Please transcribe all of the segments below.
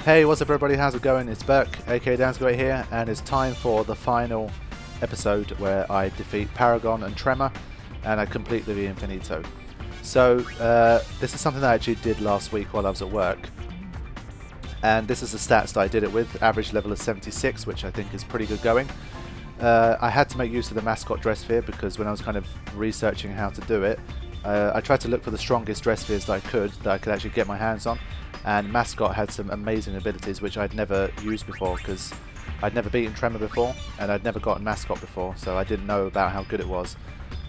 Hey, what's up everybody, how's it going? It's Burke, aka Dansgate here, and it's time for the final episode where I defeat Paragon and Trema, and I complete the Infinito. So, this is something that I actually did last week while I was at work, and this is the stats that I did it with. Average level of 76, which I think is pretty good going. I had to make use of the mascot dress sphere because when I was kind of researching how to do it, I tried to look for the strongest dress spheres that I could actually get my hands on. And Mascot had some amazing abilities which I'd never used before because I'd never beaten Trema before and I'd never gotten Mascot before, so I didn't know about how good it was.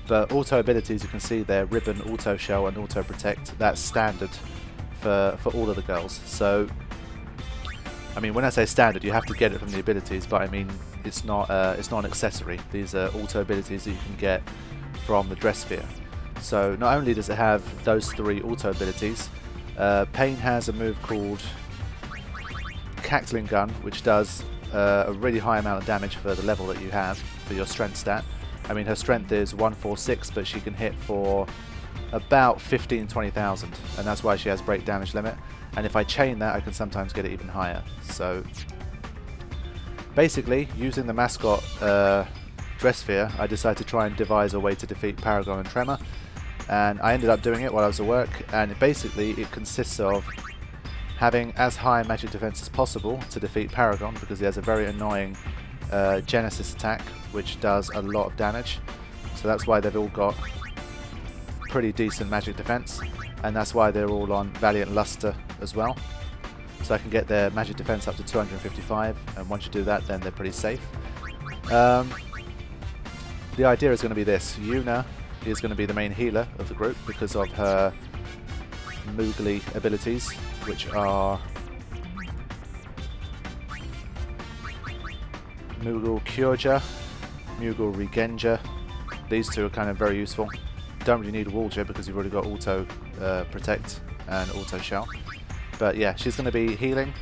But auto abilities, you can see there, Ribbon, Auto Shell and Auto Protect, that's standard for all of the girls. So, I mean, when I say standard, you have to get it from the abilities, but I mean, it's not an accessory. These are auto abilities that you can get from the dress sphere. So not only does it have those three auto abilities, Pain has a move called Cackling Gun, which does a really high amount of damage for the level that you have for your strength stat. I mean, her strength is 146, but she can hit for about 15-20,000, and that's why she has break damage limit. And if I chain that, I can sometimes get it even higher. So basically, using the mascot dress sphere, I decided to try and devise a way to defeat Paragon and Trema. And I ended up doing it while I was at work, and it consists of having as high magic defense as possible to defeat Paragon, because he has a very annoying Genesis attack which does a lot of damage. So that's why they've all got pretty decent magic defense, and that's why they're all on Valiant Luster as well. So I can get their magic defense up to 255, and once you do that, then they're pretty safe. The idea is going to be this: Yuna is going to be the main healer of the group because of her Moogly abilities, which are Moogle Cureja, Moogle Regenja. These two are kind of very useful. Don't really need Woolja because you've already got Auto Protect and Auto Shell. But yeah, she's going to be healing,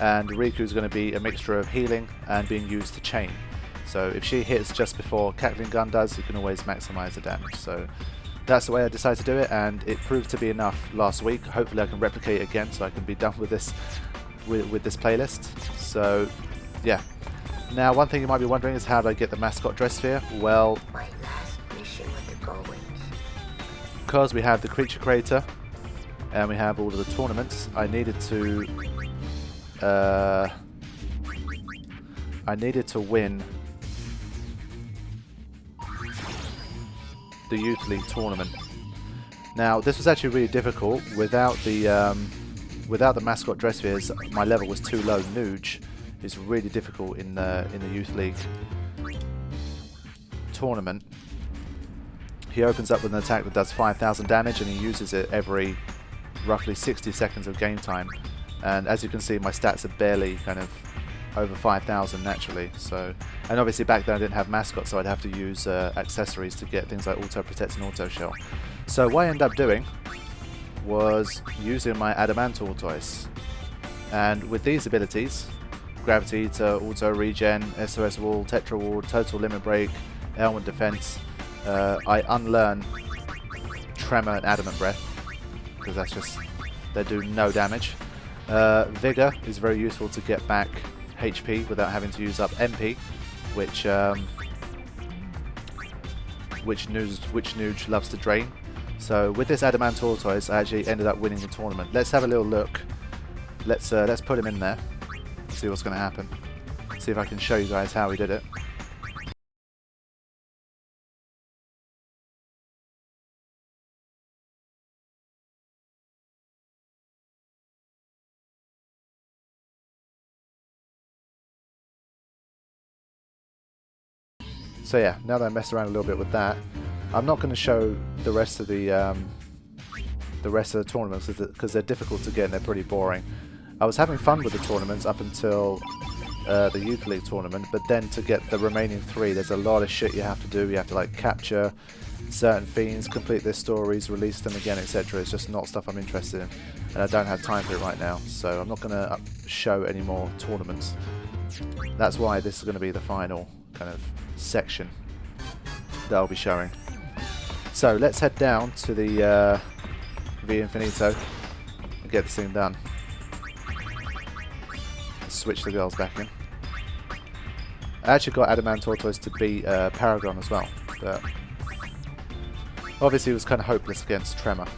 and Riku's going to be a mixture of healing and being used to chain. So if she hits just before Cackling Gun does, you can always maximize the damage. So that's the way I decided to do it, and it proved to be enough last week. Hopefully I can replicate it again so I can be done with this with this playlist. So yeah. Now one thing you might be wondering is how do I get the mascot dress sphere? Well, my last mission with the Goblins. Because we have the creature creator and we have all of the tournaments, I needed to win the Youth League tournament. Now this was actually really difficult without the mascot dress spheres. My level was too low. Nuge is really difficult in the Youth League tournament. He opens up with an attack that does 5,000 damage, and he uses it every roughly 60 seconds of game time. And as you can see, my stats are barely kind of over 5,000 naturally. So, and obviously back then I didn't have mascot, so I'd have to use accessories to get things like Auto Protect and Auto Shell. So what I ended up doing was using my Adamant Tortoise, and with these abilities, Gravity to Auto Regen, SOS Wall, Tetra Wall, Total Limit Break, Ailment Defense, I unlearn Tremor and Adamant Breath because that's just, they do no damage. Vigor is very useful to get back HP without having to use up MP, which Nuge loves to drain. So with this Adamant Tortoise, I actually ended up winning the tournament. Let's have a little look. Let's put him in there. See what's going to happen. See if I can show you guys how we did it. So yeah, now that I messed around a little bit with that, I'm not going to show the rest of the tournaments because they're difficult to get and they're pretty boring. I was having fun with the tournaments up until the Youth League tournament, but then to get the remaining three, there's a lot of shit you have to do. You have to like capture certain fiends, complete their stories, release them again, etc. It's just not stuff I'm interested in, and I don't have time for it right now, so I'm not going to show any more tournaments. That's why this is going to be the final kind of section that I'll be showing. So let's head down to the Infinito and get this thing done. switch the girls back in. I actually got Adamant Tortoise to beat Paragon as well, but obviously it was kind of hopeless against Trema.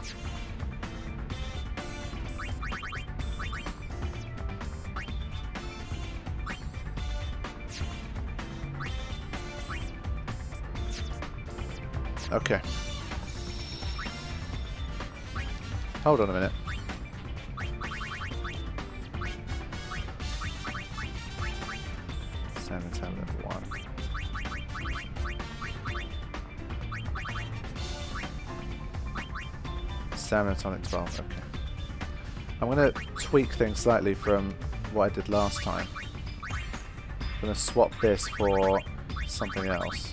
Okay. Hold on a minute. Salmon's on level 1. Salmon's on at 12, okay. I'm going to tweak things slightly from what I did last time. I'm going to swap this for something else.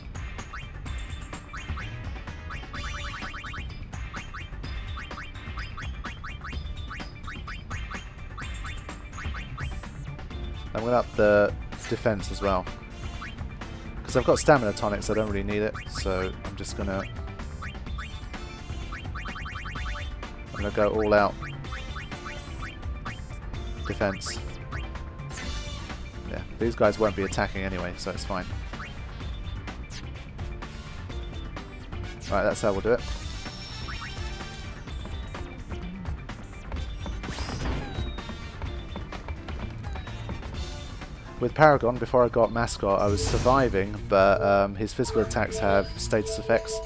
I'm going to up the defense as well. Because I've got stamina tonics, I don't really need it. So I'm just going to... I'm going to go all out. Defense. Yeah, these guys won't be attacking anyway, so it's fine. Alright, that's how we'll do it. With Paragon, before I got Mascot, I was surviving, but his physical attacks have status effects,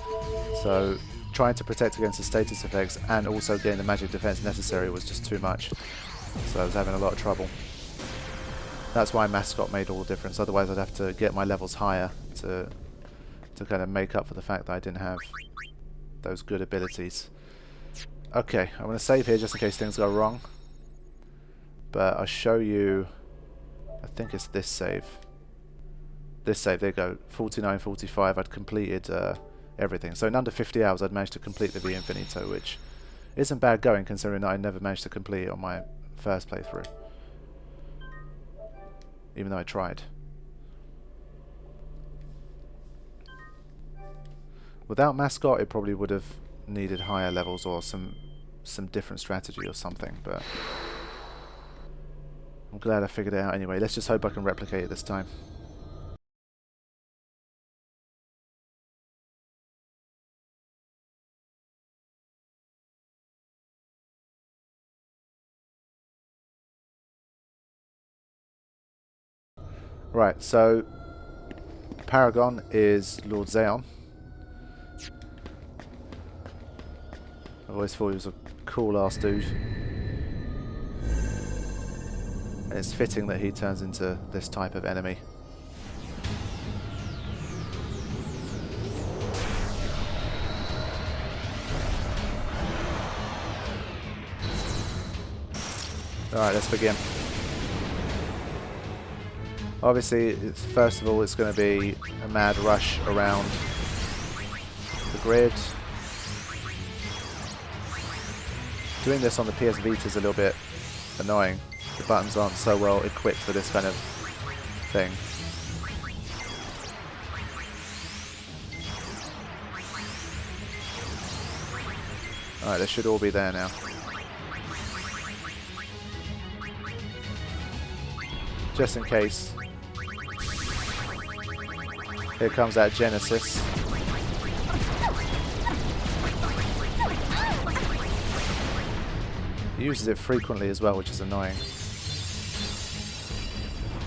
so trying to protect against the status effects and also getting the magic defense necessary was just too much, so I was having a lot of trouble. That's why Mascot made all the difference, otherwise I'd have to get my levels higher to kind of make up for the fact that I didn't have those good abilities. Okay, I'm going to save here just in case things go wrong, but I'll show you... I think it's this save. This save, there you go. 49:45, I'd completed everything. So in under 50 hours I'd managed to complete the V Infinito, which isn't bad going considering that I never managed to complete it on my first playthrough. Even though I tried. Without Mascot it probably would have needed higher levels or some different strategy or something, but... I'm glad I figured it out anyway. Let's just hope I can replicate it this time. Right, so Paragon is Lord Xeon. I always thought he was a cool ass dude. And it's fitting that he turns into this type of enemy. Alright, let's begin. Obviously, first of all, it's going to be a mad rush around the grid. Doing this on the PS Vita is a little bit annoying. The buttons aren't so well equipped for this kind of thing. Alright, they should all be there now. Just in case. Here comes that Genesis. He uses it frequently as well, which is annoying.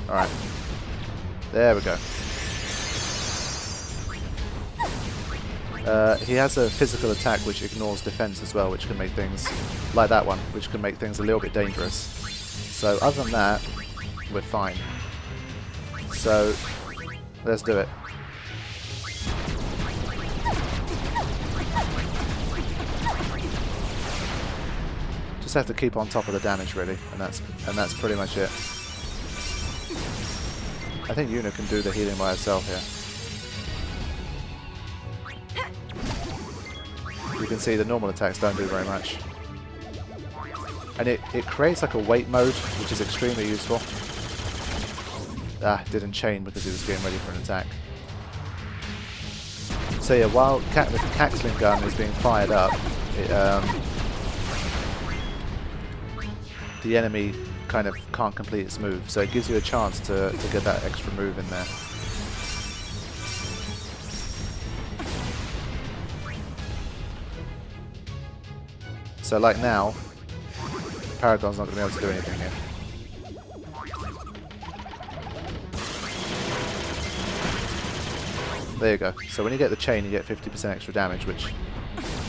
Alright. There we go. He has a physical attack which ignores defense as well, which can make things, like that one, which can make things a little bit dangerous. So other than that, we're fine. So, let's do it. Just have to keep on top of the damage really, and that's pretty much it. I think Yuna can do the healing by herself here. You can see the normal attacks don't do very much. And it creates like a wait mode, which is extremely useful. Ah, didn't chain because he was getting ready for an attack. So yeah, while the Caxling gun is being fired up, the enemy kind of can't complete its move. So it gives you a chance to get that extra move in there. So like now, Paragon's not going to be able to do anything here. There you go. So when you get the chain, you get 50% extra damage, which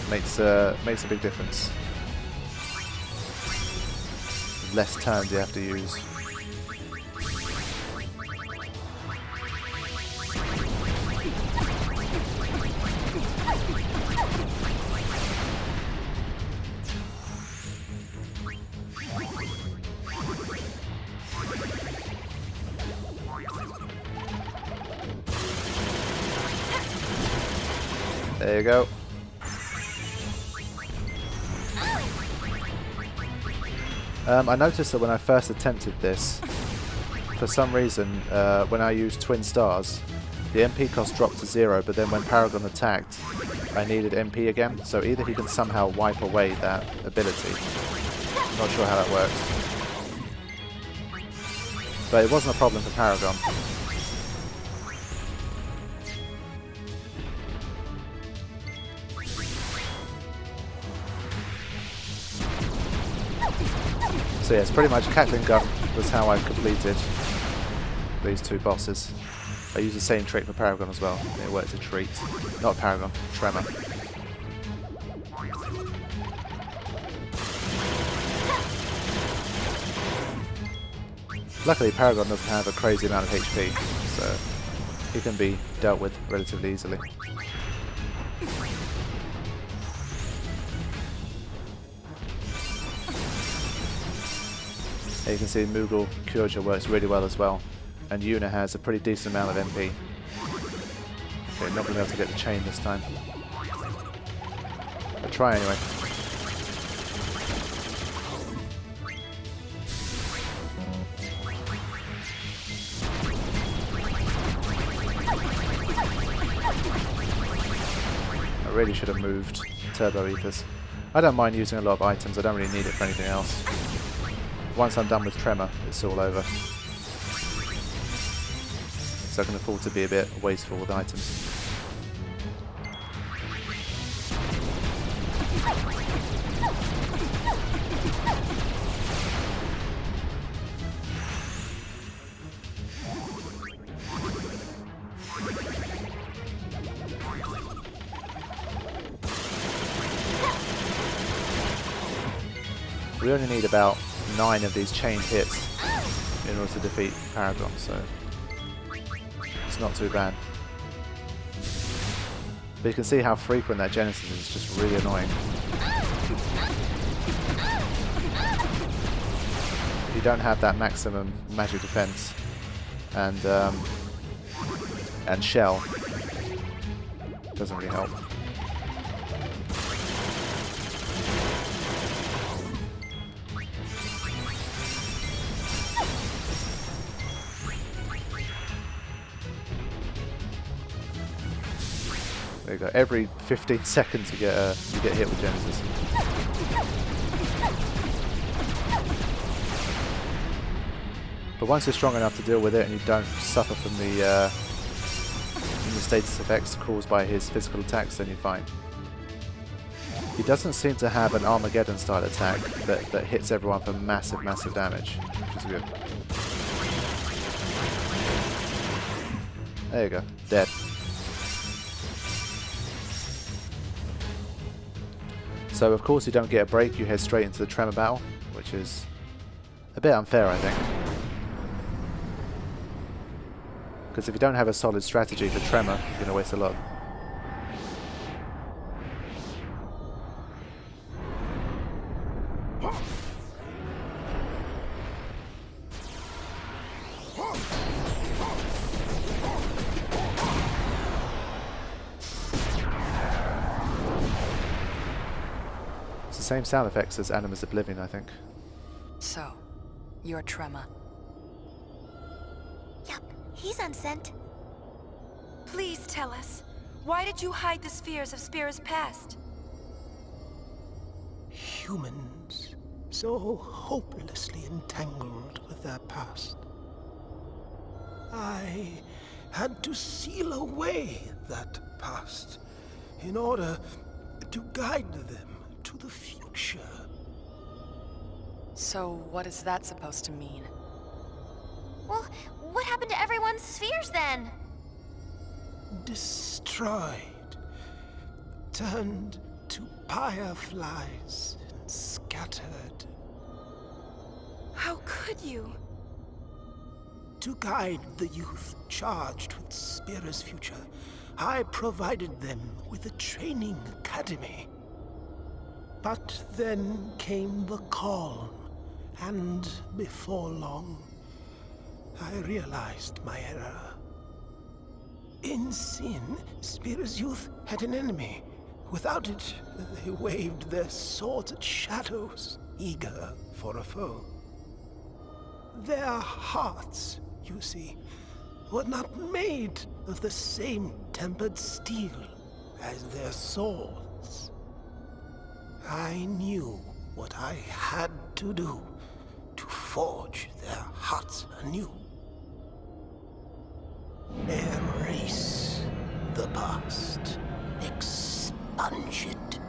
makes a big difference. Less turns you have to use. There you go. I noticed that when I first attempted this, for some reason, when I used Twin Stars, the MP cost dropped to 0, but then when Paragon attacked, I needed MP again, so either he can somehow wipe away that ability. Not sure how that works. But it wasn't a problem for Paragon. So yeah, it's pretty much Cackling Gun was how I completed these 2 bosses. I used the same trick for Paragon as well. It worked a treat. Not Paragon, Trema. Luckily Paragon doesn't have a crazy amount of HP, so he can be dealt with relatively easily. You can see Moogle Kyorja works really well as well, and Yuna has a pretty decent amount of MP. Okay, not going to be able to get the chain this time. I'll try anyway. I really should have moved Turbo Ethers. I don't mind using a lot of items, I don't really need it for anything else. Once I'm done with Trema, it's all over. So I can afford to be a bit wasteful with items. We only need about 9 of these chained hits in order to defeat Paragon, so it's not too bad. But you can see how frequent that Genesis is, just really annoying. If you don't have that maximum magic defense and shell, doesn't really help. There you go. Every 15 seconds you get hit with Genesis. But once you're strong enough to deal with it and you don't suffer from the status effects caused by his physical attacks, then you're fine. He doesn't seem to have an Armageddon style attack that hits everyone for massive, massive damage, which is good. There you go. Dead. So of course you don't get a break, you head straight into the Trema battle, which is a bit unfair, I think. Because if you don't have a solid strategy for Trema, you're going to waste a lot. Same sound effects as Animus Oblivion, I think. So, you're Trema. Yup, he's unsent. Please tell us, why did you hide the spheres of Spira's past? Humans so hopelessly entangled with their past. I had to seal away that past in order to guide them to the future. So what is that supposed to mean? Well, what happened to everyone's spheres then? Destroyed, turned to fireflies, and scattered. How could you? To guide the youth charged with Spira's future, I provided them with a training academy. But then came the calm, and before long, I realized my error. In sin, Spira's youth had an enemy. Without it, they waved their swords at shadows, eager for a foe. Their hearts, you see, were not made of the same tempered steel as their swords. I knew what I had to do to forge their hearts anew. Erase the past. Expunge it.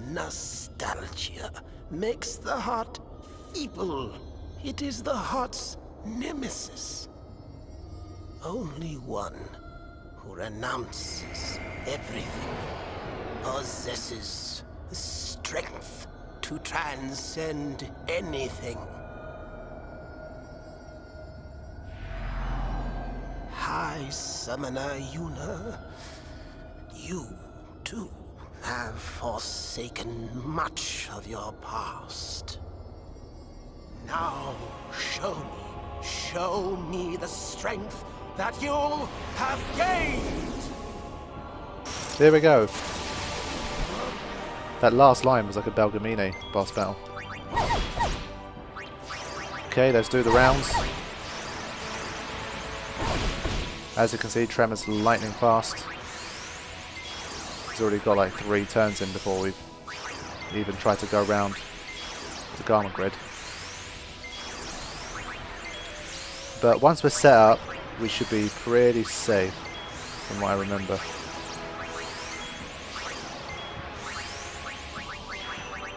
Nostalgia makes the heart feeble. It is the heart's nemesis. Only one who renounces everything possesses the strength to transcend anything. High Summoner Yuna, you too have forsaken much of your past. Now show me the strength that you have gained! There we go. That last line was like a Belgamine boss battle. Okay, let's do the rounds. As you can see, Trema's lightning fast. He's already got like 3 turns in before we've even tried to go around the Garment Grid. But once we're set up, we should be pretty safe, from what I remember.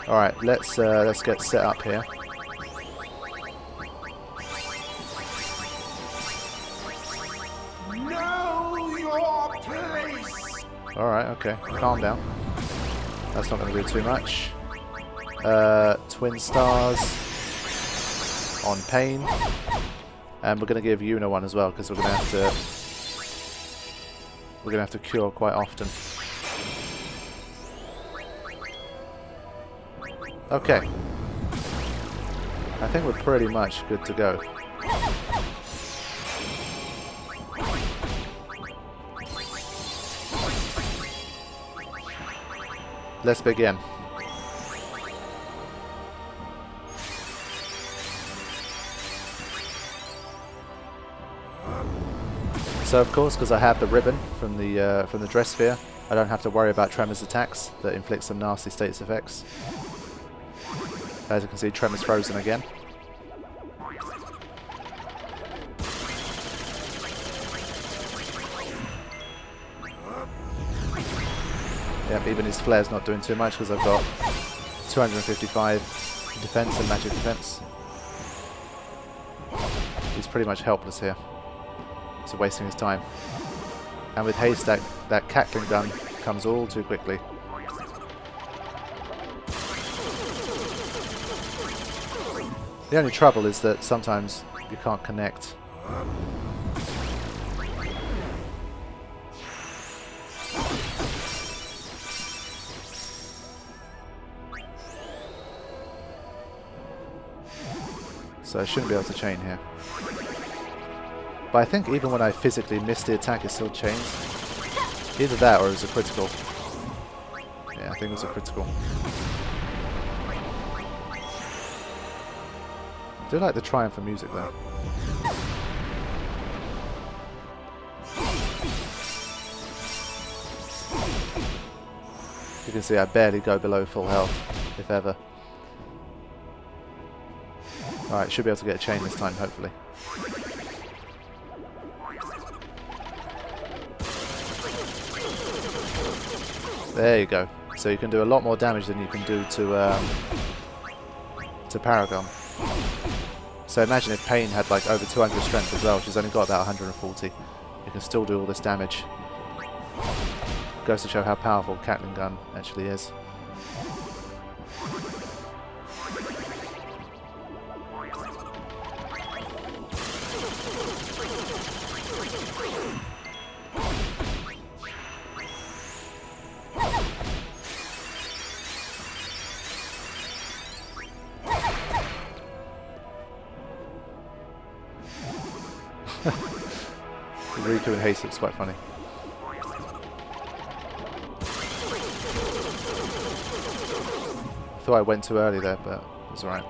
Alright, let's get set up here. Alright, okay, calm down. That's not going to do too much. Twin stars on pain. And we're going to give Yuna one as well, because we're going to have to cure quite often. Okay. I think we're pretty much good to go. Let's begin. So of course, because I have the ribbon from the dress sphere, I don't have to worry about Trema's attacks that inflict some nasty status effects. As you can see, Trema's frozen again. Yep, even his flare's not doing too much because I've got 255 defense and magic defense. He's pretty much helpless here. So wasting his time. And with haste, that cackling gun comes all too quickly. The only trouble is that sometimes you can't connect. So I shouldn't be able to chain here. But I think even when I physically miss the attack, it still chains. Either that or it was a critical. Yeah, I think it was a critical. I do like the triumph of music though. You can see I barely go below full health, if ever. Alright, should be able to get a chain this time, hopefully. There you go. So you can do a lot more damage than you can do to Paragon. So imagine if Pain had like over 200 strength as well. She's only got about 140. You can still do all this damage. Goes to show how powerful Gatling gun actually is. Riku and Haste looks quite funny. I thought I went too early there, but it's alright.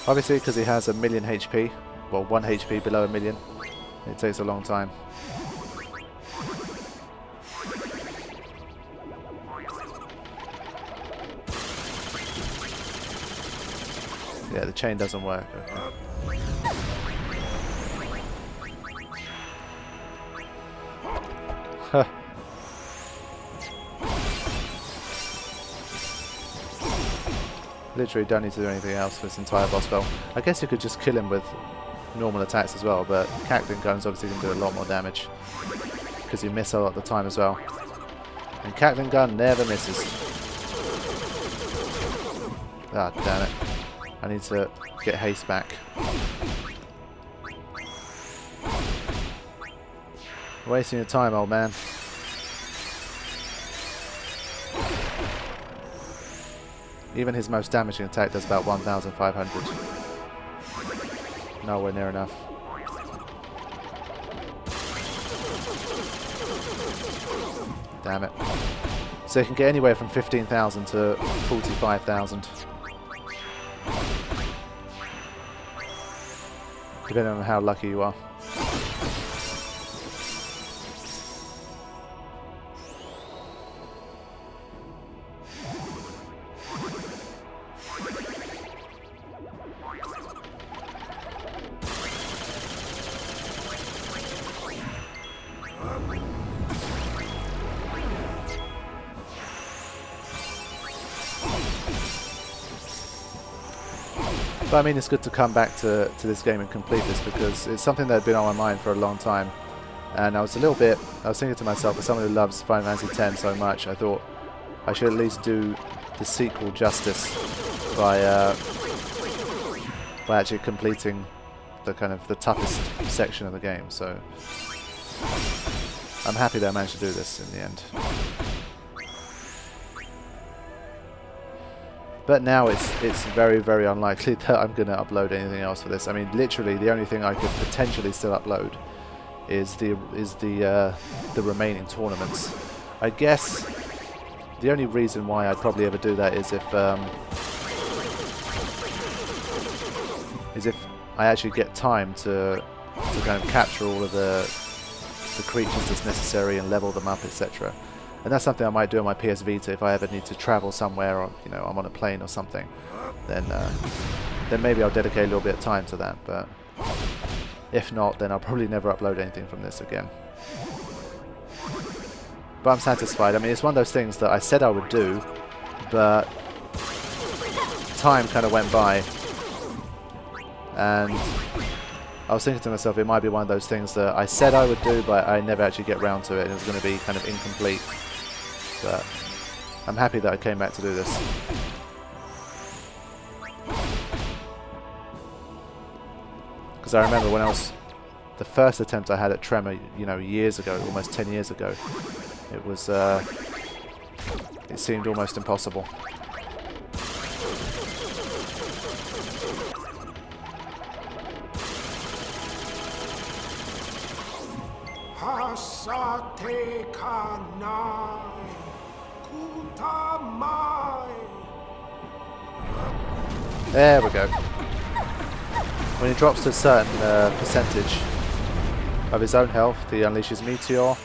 Obviously, because he has a million HP, well, 1 HP below a million, it takes a long time. Yeah, the chain doesn't work. Okay. Literally don't need to do anything else for this entire boss battle. I guess you could just kill him with normal attacks as well, but Gatling gun's obviously going to do a lot more damage because you miss a lot of the time as well. And Gatling gun never misses. Ah, damn it. I need to get haste back. Wasting your time, old man. Even his most damaging attack does about 1,500. Nowhere near enough. Damn it. So you can get anywhere from 15,000 to 45,000. Depending on how lucky you are. But I mean, it's good to come back to this game and complete this because it's something that had been on my mind for a long time. And I was thinking to myself, as someone who loves Final Fantasy X so much, I thought I should at least do the sequel justice by actually completing the kind of the toughest section of the game. So I'm happy that I managed to do this in the end. But now it's very, very unlikely that I'm going to upload anything else for this. I mean, literally, the only thing I could potentially still upload is the remaining tournaments. I guess the only reason why I'd probably ever do that is if I actually get time to kind of capture all of the creatures that's necessary and level them up, etc. And that's something I might do on my PS Vita if I ever need to travel somewhere, or I'm on a plane or something. Then maybe I'll dedicate a little bit of time to that. But if not, then I'll probably never upload anything from this again. But I'm satisfied. I mean, it's one of those things that I said I would do, but time kind of went by, and I was thinking to myself, it might be one of those things that I said I would do, but I never actually get round to it, and it was going to be kind of incomplete. But I'm happy that I came back to do this. Because I remember when the first attempt I had at Trema, years ago, almost 10 years ago, it was, it seemed almost impossible. Hasate kanai kutamai. There we go. When he drops to a certain percentage of his own health, he unleashes Meteor,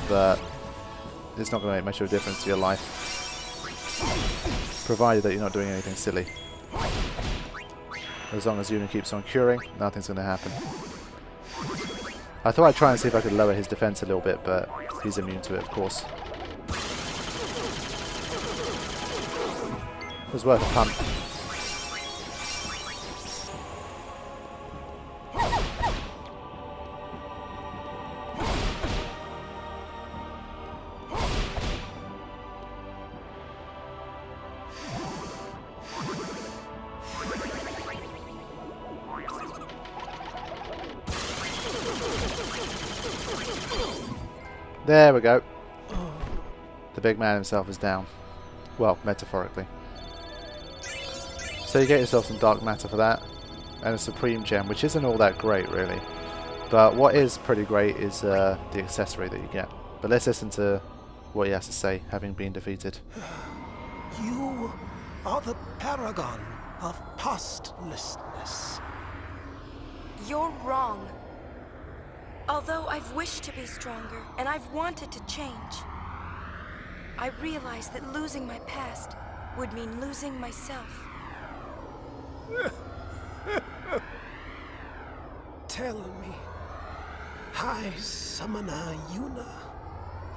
but it's not going to make much of a difference to your life, provided that you're not doing anything silly. As long as Yuna keeps on curing, nothing's going to happen. I thought I'd try and see if I could lower his defense a little bit, but he's immune to it, of course. It was worth a punt. There we go. The big man himself is down. Well, metaphorically. So you get yourself some dark matter for that. And a supreme gem, which isn't all that great, really. But what is pretty great is the accessory that you get. But let's listen to what he has to say, having been defeated. You are the Paragon of pastlessness. You're wrong. Although I've wished to be stronger, and I've wanted to change, I realize that losing my past would mean losing myself. Tell me, High Summoner Yuna,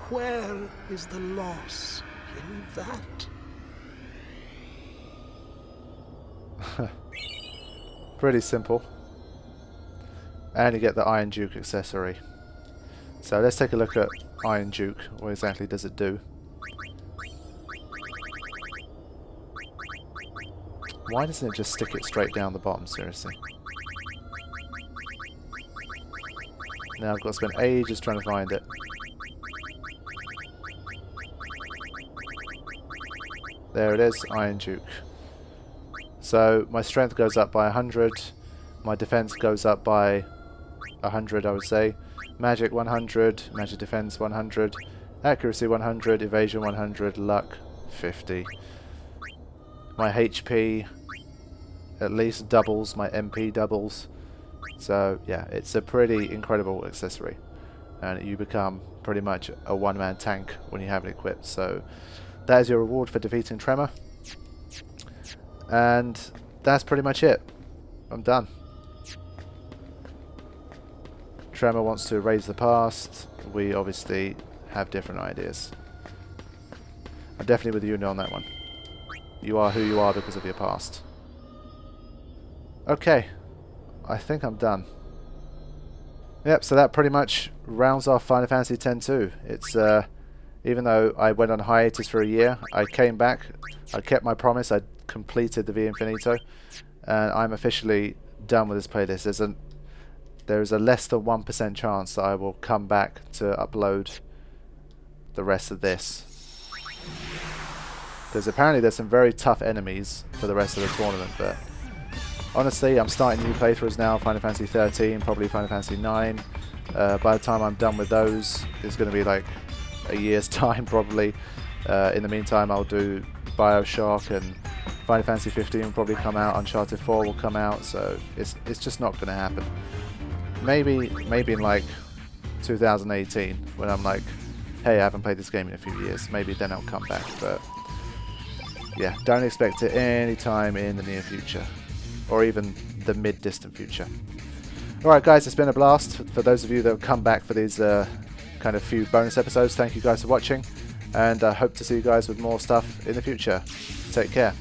where is the loss in that? Pretty simple. And you get the Iron Duke accessory. So let's take a look at Iron Duke. What exactly does it do? Why doesn't it just stick it straight down the bottom, seriously? Now I've got to spend ages trying to find it. There it is, Iron Duke. So my strength goes up by 100. My defense goes up by 100, I would say. Magic 100, magic defense 100, accuracy 100, evasion 100, luck 50. My HP at least doubles, my MP doubles. So yeah, it's a pretty incredible accessory. And you become pretty much a one-man tank when you have it equipped. So that is your reward for defeating Trema. And that's pretty much it. I'm done. Trema wants to erase the past. We obviously have different ideas. I'm definitely with Yuna on that one. You are who you are because of your past. Okay. I think I'm done. Yep, so that pretty much rounds off Final Fantasy X-2. It's, even though I went on hiatus for a year, I came back, I kept my promise, I completed the V Infinito, and I'm officially done with this playlist. There is a less than 1% chance that I will come back to upload the rest of this. Because apparently there's some very tough enemies for the rest of the tournament, but honestly, I'm starting new playthroughs now, Final Fantasy 13, probably Final Fantasy 9. By the time I'm done with those, it's going to be like a year's time probably. In the meantime, I'll do Bioshock, and Final Fantasy 15 will probably come out, Uncharted 4 will come out, so it's just not going to happen. Maybe in like 2018, when I'm like, hey, I haven't played this game in a few years, maybe then I'll come back, but yeah, don't expect it anytime in the near future, or even the mid-distant future. Alright guys, it's been a blast. For those of you that have come back for these kind of few bonus episodes, thank you guys for watching, and I hope to see you guys with more stuff in the future. Take care.